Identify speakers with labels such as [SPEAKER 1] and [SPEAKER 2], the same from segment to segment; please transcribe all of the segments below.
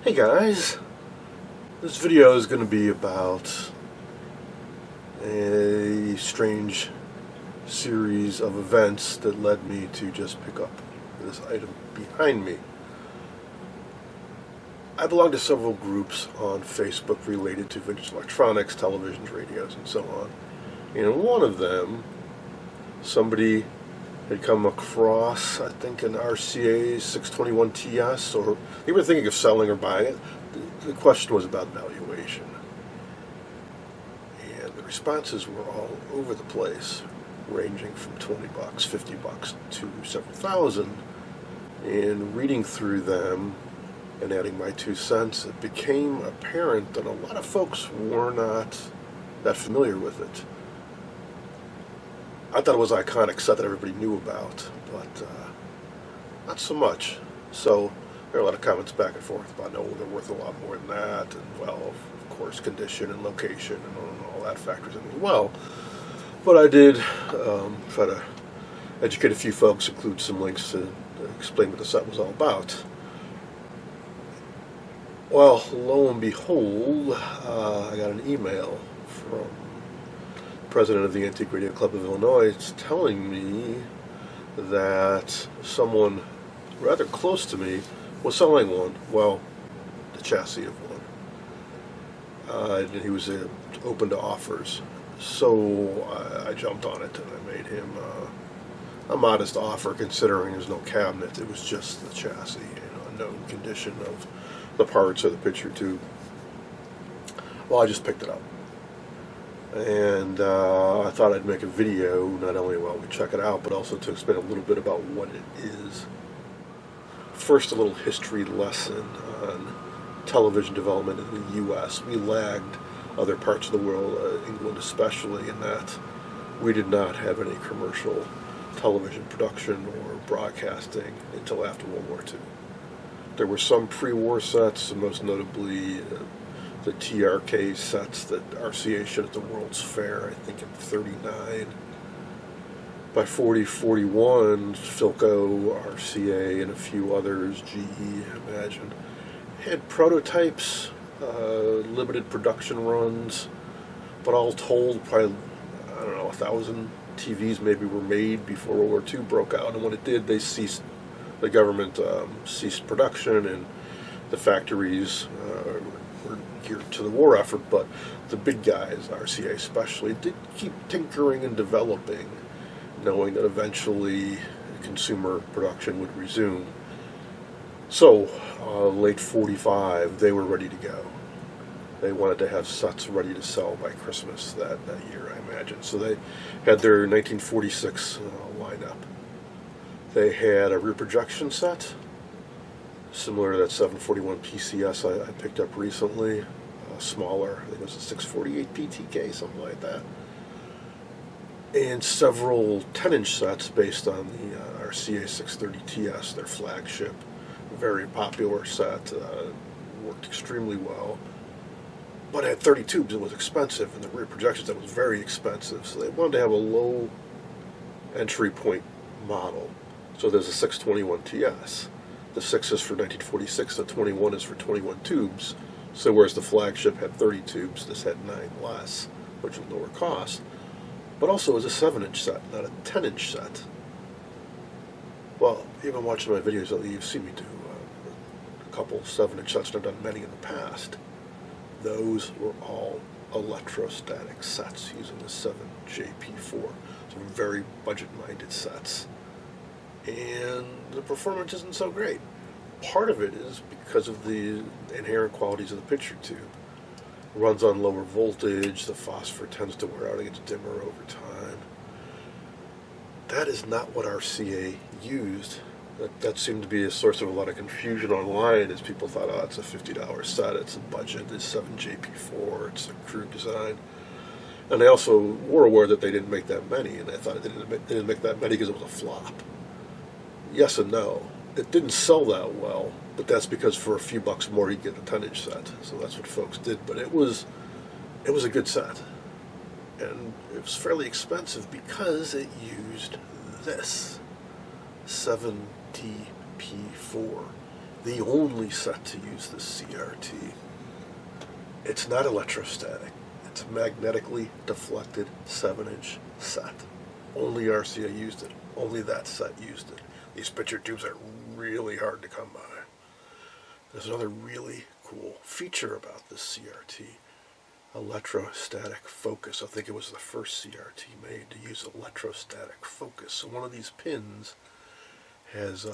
[SPEAKER 1] Hey guys, this video is going to be about a strange series of events that led me to just pick up this item behind me. I belong to several groups on Facebook related to vintage electronics, televisions, radios, and so on. And in one of them, somebody had come across, I think, an RCA 621 TS, or they were thinking of selling or buying it. The question was about valuation. And the responses were all over the place, ranging from $20, $50 to several thousand. And reading through them and adding my 2 cents, it became apparent that a lot of folks were not that familiar with it. I thought it was an iconic set that everybody knew about, but not so much. So there are a lot of comments back and forth about, no, they're worth a lot more than that, and well, of course, condition and location and all that factors in as well. But I did try to educate a few folks, include some links to explain what the set was all about. Well, lo and behold, I got an email from president of the Antique Radio Club of Illinois telling me that someone rather close to me was selling one, well, the chassis of one. And he was open to offers. So I jumped on it and I made him a modest offer, considering there's no cabinet. It was just the chassis, a known condition of the parts of the picture tube. Well, I just picked it up. And I thought I'd make a video, not only while we check it out, but also to explain a little bit about what it is. First, a little history lesson on television development in the U.S. We lagged other parts of the world, England especially, in that we did not have any commercial television production or broadcasting until after World War II. There were some pre-war sets, most notably the TRK sets that RCA showed at the World's Fair, I think in '39. By 41, Philco, RCA, and a few others, GE, I imagine, had prototypes, limited production runs, but all told, probably, 1,000 TVs maybe were made before World War II broke out, and when it did, the government ceased production, and the factories were geared to the war effort, but the big guys, RCA especially, did keep tinkering and developing, knowing that eventually consumer production would resume. So, late 45, they were ready to go. They wanted to have sets ready to sell by Christmas that year, I imagine. So they had their 1946 lineup. They had a rear projection set, similar to that 741 PCS I picked up recently, smaller. I think it was a 648 PTK, something like that. And several 10-inch sets based on the RCA 630 TS, their flagship, very popular set, worked extremely well. But at 30 tubes, it was expensive, and the rear projection set was very expensive, so they wanted to have a low entry point model. So there's a 621 TS. The 6 is for 1946, the 21 is for 21 tubes. So whereas the flagship had 30 tubes, this had 9 less, which was lower cost. But also it was a 7-inch set, not a 10-inch set. Well, you've been watching my videos lately, you've seen me do a couple 7-inch sets, and I've done many in the past. Those were all electrostatic sets using the 7JP4. So very budget-minded sets. And the performance isn't so great. Part of it is because of the inherent qualities of the picture tube. It runs on lower voltage, the phosphor tends to wear out, it gets dimmer over time. That is not what RCA used. That seemed to be a source of a lot of confusion online, as people thought, oh, it's a $50 set, it's a budget, it's 7JP4, it's a crude design. And they also were aware that they didn't make that many, and they thought they didn't make that many because it was a flop. Yes and no. It didn't sell that well, but that's because for a few bucks more you'd get a 10-inch set. So that's what folks did. But it was a good set. And it was fairly expensive because it used this 7DP4. the only set to use this CRT. It's not electrostatic. It's a magnetically deflected 7-inch set. Only RCA used it. Only that set used it. These picture tubes are really hard to come by. There's another really cool feature about this CRT. Electrostatic focus. I think it was the first CRT made to use electrostatic focus. So one of these pins has, I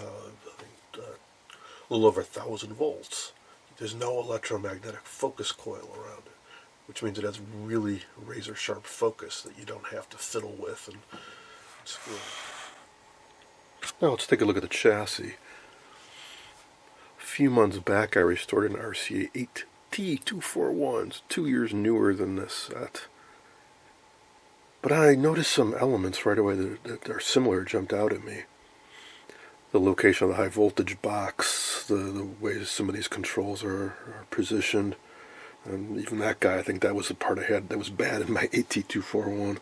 [SPEAKER 1] think, a little over 1,000 volts. There's no electromagnetic focus coil around it, which means it has really razor sharp focus that you don't have to fiddle with and screw. Now let's take a look at the chassis. A few months back I restored an RCA 8T241. It's 2 years newer than this set. But I noticed some elements right away that are similar jumped out at me. The location of the high voltage box, the way some of these controls are positioned. And even that guy, I think that was the part I had that was bad in my AT241.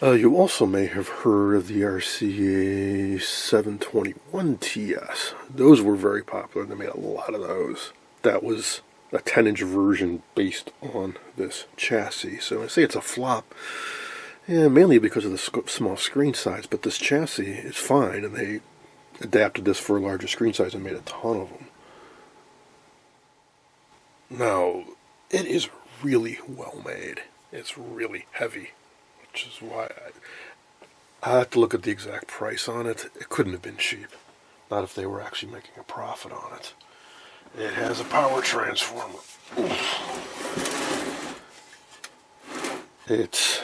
[SPEAKER 1] You also may have heard of the RCA 721TS. Those were very popular. They made a lot of those. That was a 10-inch version based on this chassis. So I say it's a flop. Yeah, mainly because of the small screen size, but this chassis is fine, and they adapted this for a larger screen size and made a ton of them. Now, it is really well made. It's really heavy, which is why I have to look at the exact price on it. It couldn't have been cheap, not if they were actually making a profit on it. It has a power transformer. It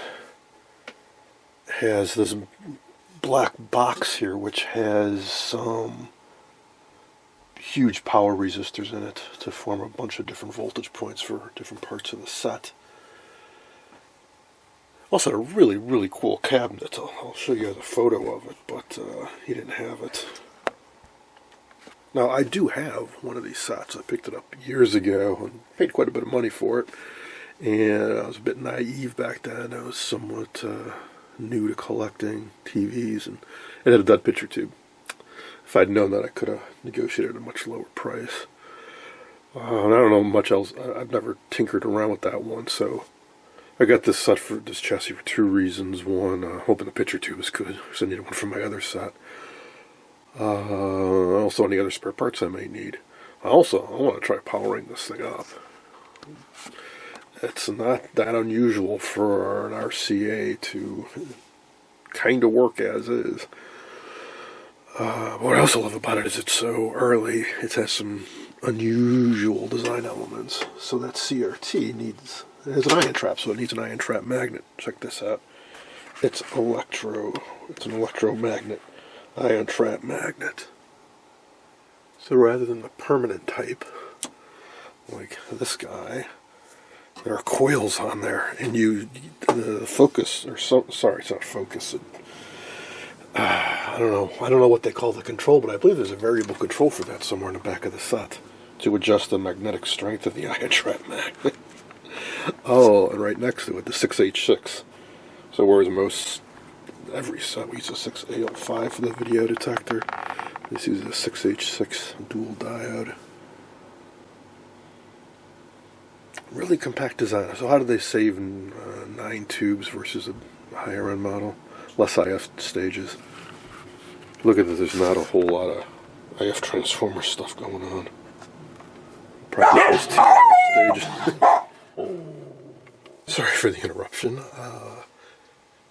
[SPEAKER 1] has this black box here which has some huge power resistors in it to form a bunch of different voltage points for different parts of the set. Also a really, really cool cabinet. I'll show you guys a photo of it, but he didn't have it. Now I do have one of these sets. I picked it up years ago and paid quite a bit of money for it. And I was a bit naive back then. I was somewhat new to collecting TVs, and it had a dud picture tube. If I'd known that, I could have negotiated a much lower price. And I don't know much else. I've never tinkered around with that one, so I got this set for this chassis for two reasons. One, hoping the picture tube is good, because I needed one for my other set. Also, any other spare parts I may need. I want to try powering this thing up. It's not that unusual for an RCA to kind of work as is. What I also love about it is it's so early. It has some unusual design elements. So that CRT has an ion trap, so it needs an ion trap magnet. Check this out. It's an electromagnet ion trap magnet. So rather than the permanent type, like this guy, there are coils on there, and the focus, sorry, it's not focus. I don't know what they call the control, but I believe there's a variable control for that somewhere in the back of the set to adjust the magnetic strength of the ion trap magnet. Oh, and right next to it, the 6H6. So whereas every set uses a 6AL5 for the video detector, this uses a 6H6 dual diode. Really compact design. So how do they save in 9 tubes versus a higher end model? Less IF stages. Look at this, there's not a whole lot of IF transformer stuff going on. Probably just TIF stages. Sorry for the interruption. I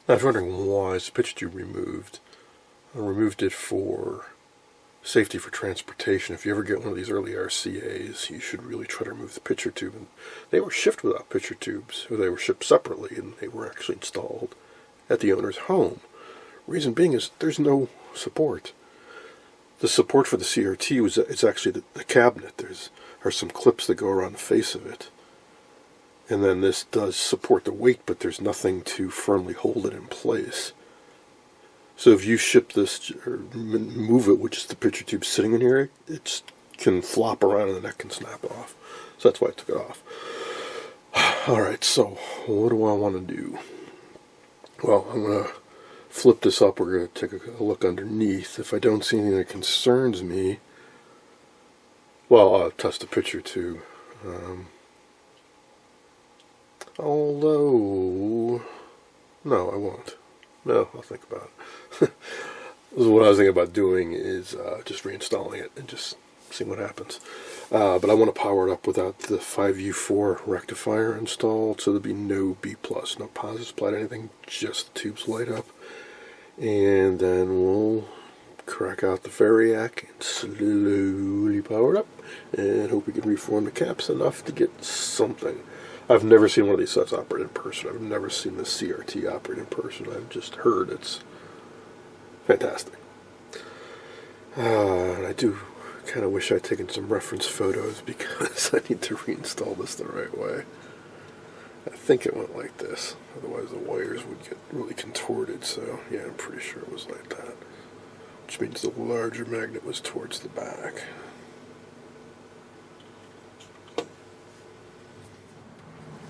[SPEAKER 1] was wondering why is the picture tube removed. I removed it for safety for transportation. If you ever get one of these early RCAs, you should really try to remove the picture tube. And they were shipped without picture tubes, or they were shipped separately, and they were actually installed at the owner's home. Reason being is there's no support. The support for the CRT it's actually the cabinet. Are some clips that go around the face of it. And then this does support the weight, but there's nothing to firmly hold it in place. So if you ship this or move it, which is the picture tube sitting in here, it can flop around and the neck can snap off. So that's why I took it off. Alright, so what do I want to do? Well, I'm going to flip this up, we're going to take a look underneath. If I don't see anything that concerns me, well, I'll test the picture too. Although, no, I won't. No, I'll think about it. What I was thinking about doing is just reinstalling it and just seeing what happens. But I want to power it up without the 5U4 rectifier installed, so there'll be no B+, no positive supply, anything, just the tubes light up. And then we'll crack out the Variac and slowly power it up and hope we can reform the caps enough to get something. I've never seen one of these sets operate in person. I've never seen the CRT operate in person. I've just heard it's fantastic. And I do kind of wish I'd taken some reference photos because I need to reinstall this the right way. I think it went like this. Otherwise the wires would get really contorted. So yeah, I'm pretty sure it was like that. Which means the larger magnet was towards the back.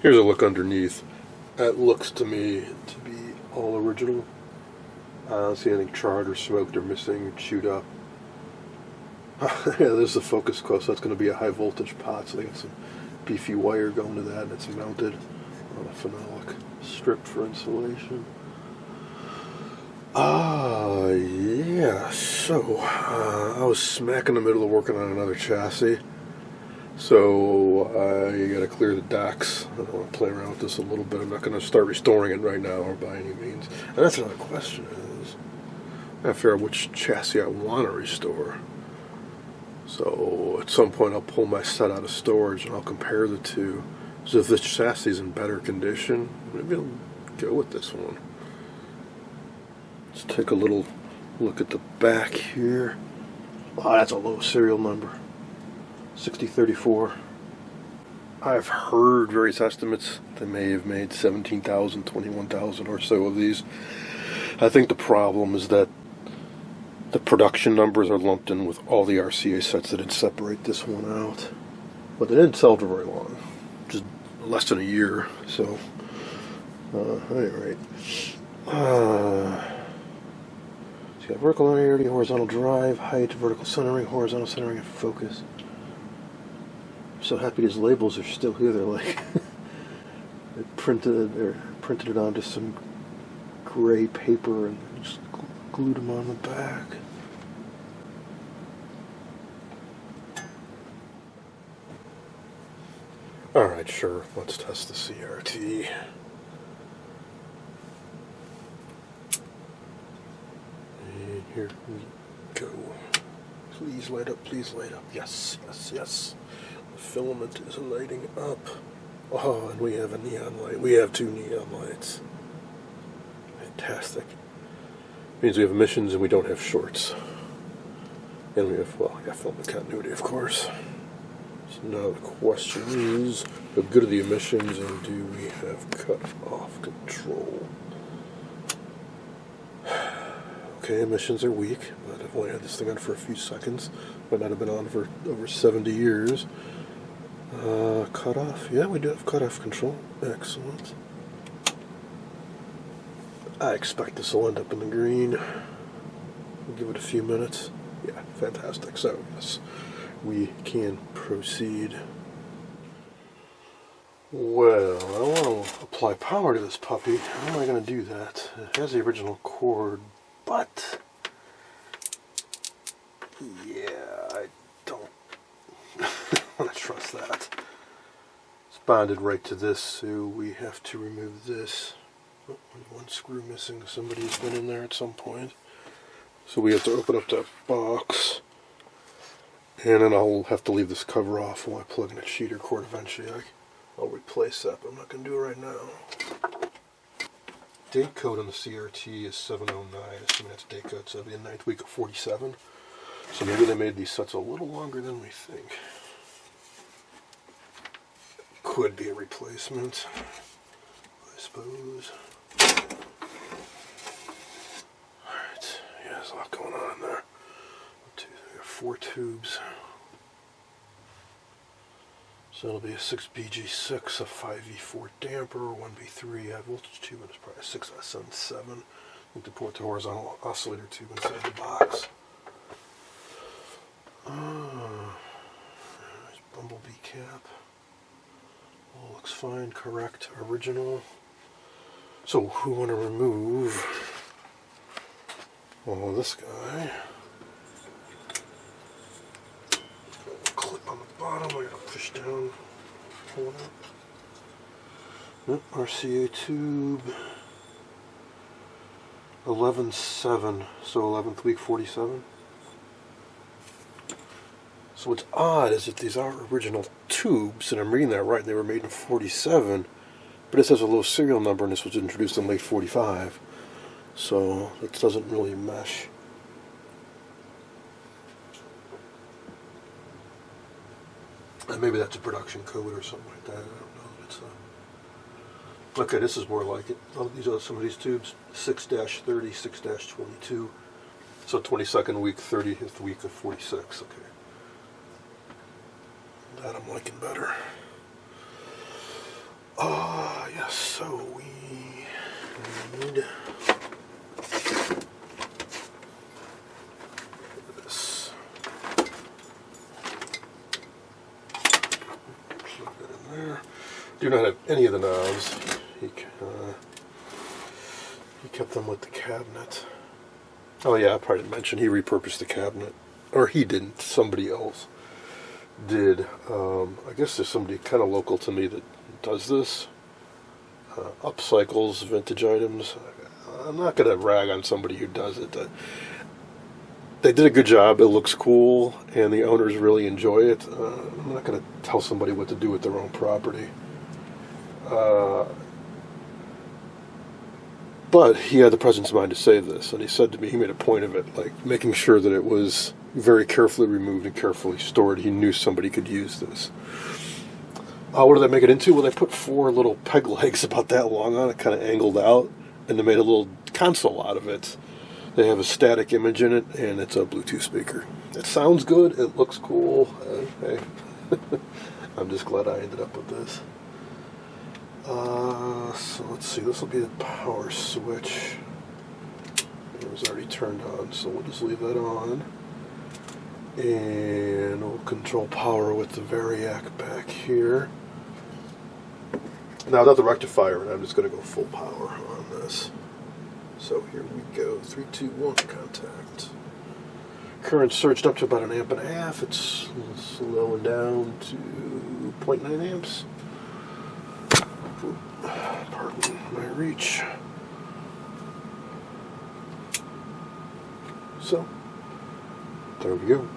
[SPEAKER 1] Here's a look underneath. That looks to me to be all original. I don't see anything charred or smoked or missing or chewed up. Yeah, there's the focus coil, so that's going to be a high voltage pot, so they got some beefy wire going to that, and it's mounted on a phenolic strip for insulation. Yeah, so I was smack in the middle of working on another chassis. So you got to clear the decks. I want to play around with this a little bit. I'm not going to start restoring it right now or by any means. And that's another question is, I have to figure out which chassis I want to restore. So at some point I'll pull my set out of storage and I'll compare the two. So if this chassis is in better condition, maybe I'll go with this one. Let's take a little look at the back here. Oh, that's a low serial number. 6034. I've heard various estimates. They may have made 17,000, 21,000 or so of these. I think the problem is that the production numbers are lumped in with all the RCA sets that didn't separate this one out. But they didn't sell for very long. Just less than a year. So, at any rate. So you got vertical linearity, horizontal drive, height, vertical centering, horizontal centering, and focus. So happy these labels are still here. They're like they printed it onto some gray paper and just glued them on the back. All right, sure. Let's test the CRT. And here we go. Please light up. Please light up. Yes, yes, yes. Filament is lighting up. Oh, and we have a neon light. We have 2 neon lights. Fantastic. Means we have emissions and we don't have shorts. And we have, well, yeah, filament continuity, of course. So now the question is, how good are the emissions and do we have cut-off control? Okay, emissions are weak, but I've only had this thing on for a few seconds. Might not have been on for over 70 years. Cutoff. Yeah, we do have cutoff control. Excellent. I expect this will end up in the green. We'll give it a few minutes. Yeah, fantastic. So, yes, we can proceed. Well, I want to apply power to this puppy. How am I going to do that? It has the original cord, but yeah, I don't want to trust that. It's bonded right to this, so we have to remove this. Oh, one screw missing. Somebody's been in there at some point. So we have to open up that box. And then I'll have to leave this cover off while I plug in a cheater cord eventually. I'll replace that, but I'm not going to do it right now. Date code on the CRT is 709. Assuming that's date code, so it'll be the 9th week of 47. So maybe they made these sets a little longer than we think. Could be a replacement, I suppose. Alright, yeah, there's a lot going on in there. 1, 2, 3, 4 tubes. So it'll be a 6BG6, a 5V4 damper, 1B3 high voltage tube, and it's probably a 6S77. need to put the horizontal oscillator tube inside the box. There's bumblebee cap. All looks fine, correct, original. So who want to remove this guy? Clip on the bottom, I gotta push down, pull it up. RCA tube, 11/7, so 11th week 47. So what's odd is that these are original tubes, and I'm reading that right, they were made in 47, but this has a low serial number, and this was introduced in late 45. So it doesn't really mesh. And maybe that's a production code or something like that. I don't know. It's okay, this is more like it. Oh, these are some of these tubes. 6-30, 6-22. So 22nd week, 30th week of 46. Okay. That I'm liking better. Yes, so we need this. Plug that in there. Do not have any of the knobs. He kept them with the cabinet. Oh yeah, I probably didn't mention he repurposed the cabinet. Or he didn't, somebody else did. I guess there's somebody kind of local to me that does this. Upcycles vintage items. I'm not going to rag on somebody who does it. They did a good job. It looks cool, and the owners really enjoy it. I'm not going to tell somebody what to do with their own property. But he had the presence of mind to say this, and he said to me, he made a point of it, like making sure that it was very carefully removed and carefully stored. He knew somebody could use this. What did they make it into? Well, they put 4 little peg legs about that long on it, kind of angled out, and they made a little console out of it. They have a static image in it, and it's a Bluetooth speaker. It sounds good. It looks cool. Hey, I'm just glad I ended up with this. So let's see. This will be the power switch. It was already turned on, so we'll just leave that on. And we'll control power with the variac back here. Now without the rectifier, and I'm just going to go full power on this. So here we go. 3, 2, 1, contact. Current surged up to about 1.5 amps. It's slowing down to 0.9 amps. Pardon my reach. So, there we go.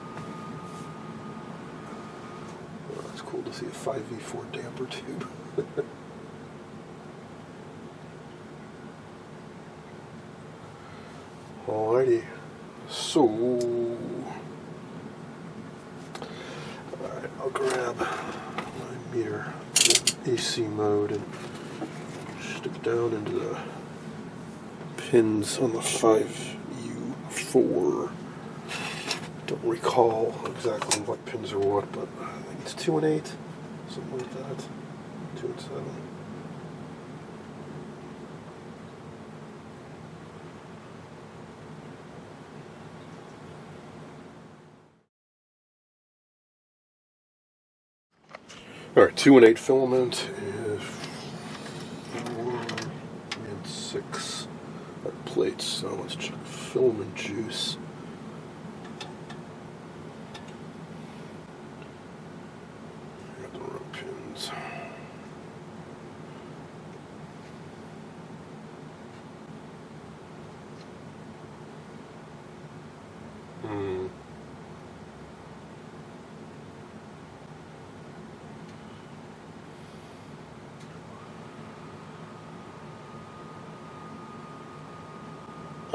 [SPEAKER 1] Well, it's cool to see a 5V4 damper tube. Alrighty. So, alright, I'll grab my meter AC mode and stick down into the pins on the 5U4. Don't recall exactly what pins are what, but I think it's 2 and 8, something like that. 2 and 7. Alright, 2 and 8 filament is 4 and 6 plates, so let's check filament juice. Got the row pins.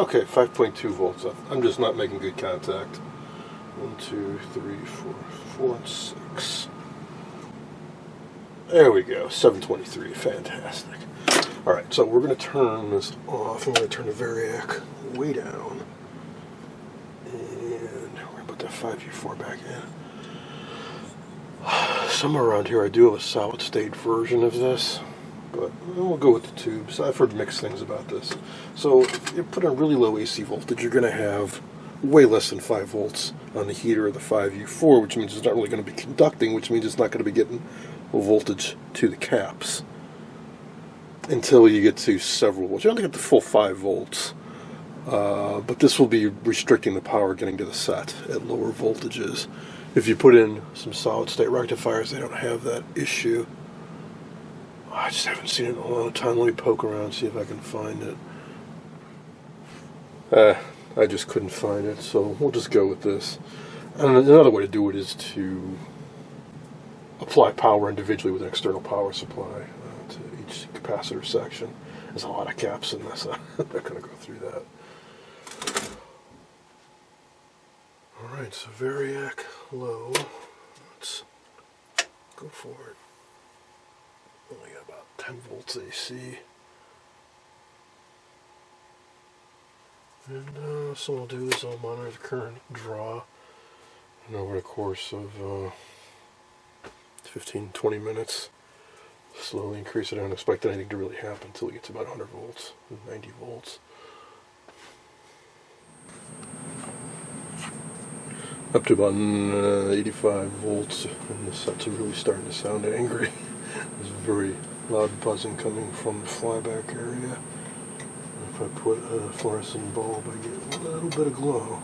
[SPEAKER 1] Okay, 5.2 volts. I'm just not making good contact. 1, 2, 3, 4, 4, and 6. There we go, 723, fantastic. Alright, so we're going to turn this off. I'm going to turn the variac way down. And we're going to put that 5U4 back in. Somewhere around here I do have a solid state version of this. but we'll go with the tubes. I've heard mixed things about this. So if you put in really low AC voltage, you're going to have way less than 5 volts on the heater of the 5U4, which means it's not really going to be conducting, which means it's not going to be getting voltage to the caps until you get to several volts. You don't get the full 5 volts, but this will be restricting the power getting to the set at lower voltages. If you put in some solid state rectifiers, they don't have that issue. I just haven't seen it in a long time. Let me poke around, see if I can find it. I just couldn't find it, so we'll just go with this. And another way to do it is to apply power individually with an external power supply to each capacitor section. There's a lot of caps in this. I'm not going to go through that. Alright, so variac low. Let's go for it. Only got about 10 volts AC. And so what I'll do is I'll monitor the current draw, and over the course of 15-20 minutes, slowly increase it. I don't expect anything to really happen until it gets about 100 volts, 90 volts. Up to about 85 volts, and the sets are really starting to sound angry. There's very loud buzzing coming from the flyback area. If I put a fluorescent bulb, I get a little bit of glow.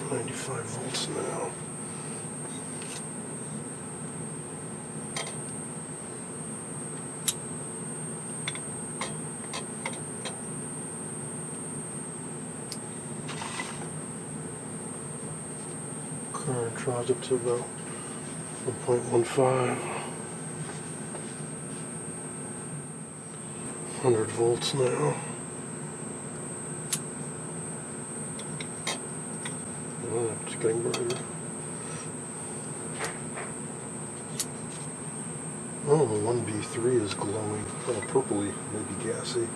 [SPEAKER 1] .95 volts now. Current draws up to about 1.15. 100 volts now. Oh, it's getting brighter. Oh, the 1B3 is glowing. A little purpley, maybe gassy.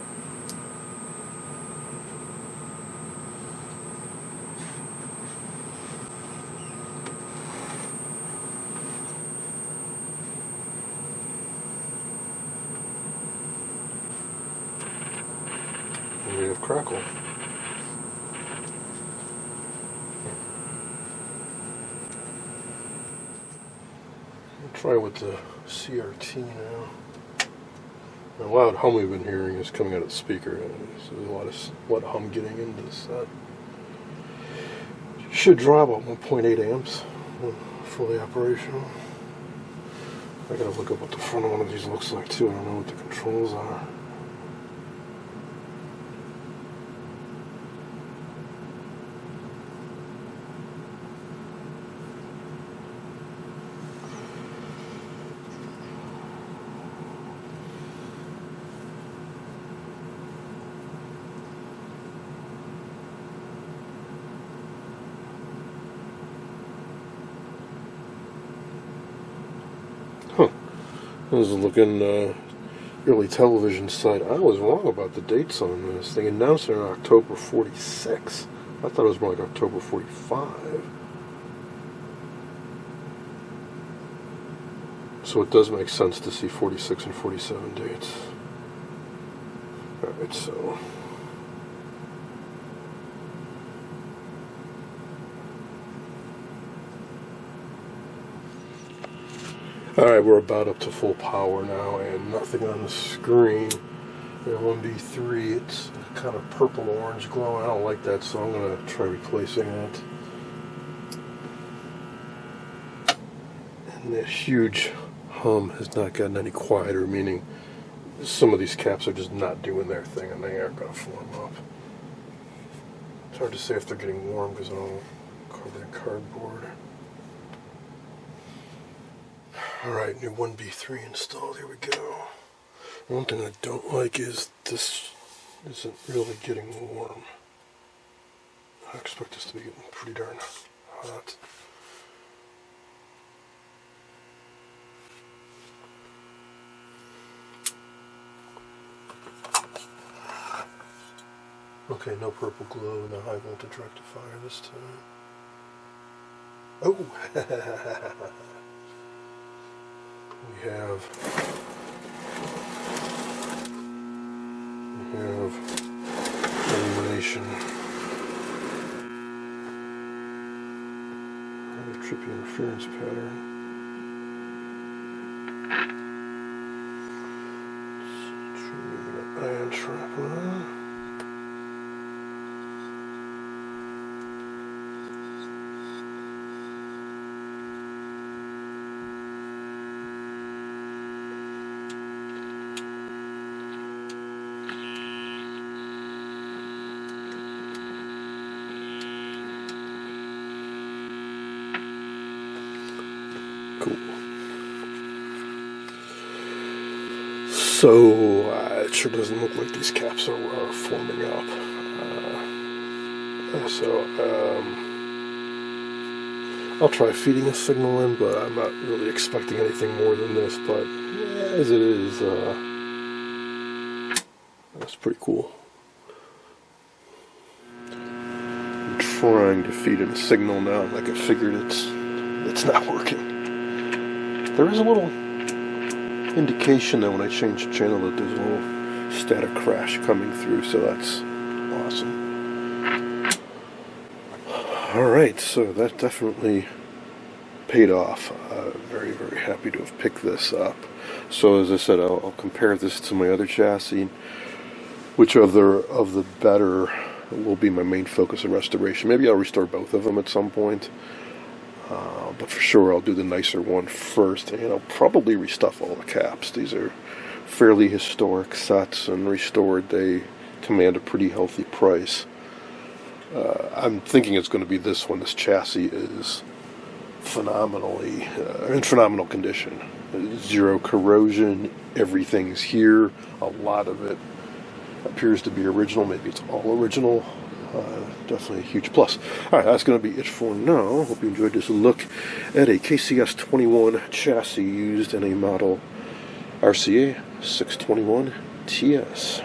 [SPEAKER 1] And we have crackle. We'll try with the CRT now. The loud hum we've been hearing is coming out of the speaker. So there's a lot of hum getting into the set. Should draw about 1.8 amps when fully operational. I gotta look up what the front of one of these looks like too. I don't know what the controls are. This is looking early television site. I was wrong about the dates on this. They announced it on October 46. I thought it was more like October 45. So it does make sense to see 46 and 47 dates. Alright, so... Alright, we're about up to full power now, and nothing on the screen. The 1B3, it's kind of purple-orange glowing. I don't like that, so I'm going to try replacing it. And this huge hum has not gotten any quieter, meaning some of these caps are just not doing their thing, and they aren't going to form up. It's hard to say if they're getting warm because they're all covered in cardboard. Alright, new 1B3 installed, here we go. One thing I don't like is this isn't really getting warm. I expect this to be getting pretty darn hot. Okay, no purple glow in the high voltage rectifier this time. Oh! we have illumination. Another trippy interference pattern. Ion trap on. Cool. So it sure doesn't look like these caps are forming up. I'll try feeding a signal in, but I'm not really expecting anything more than this. But as it is, that's pretty cool. I'm trying to feed in a signal now, like I figured it's not working. There is a little indication that when I change the channel that there's a little static crash coming through, so that's awesome. Alright, so that definitely paid off. Very, very happy to have picked this up. So as I said, I'll compare this to my other chassis. Which of the better will be my main focus of restoration. Maybe I'll restore both of them at some point. But for sure I'll do the nicer one first, and I'll probably restuff all the caps. These are fairly historic sets, and restored they command a pretty healthy price. I'm thinking it's going to be this one. This chassis is phenomenally in phenomenal condition. Zero corrosion, everything's here. A lot of it appears to be original. Maybe it's all original. Definitely a huge plus. Alright, that's going to be it for now. Hope you enjoyed this look at a KCS 21 chassis used in a model RCA 621 TS.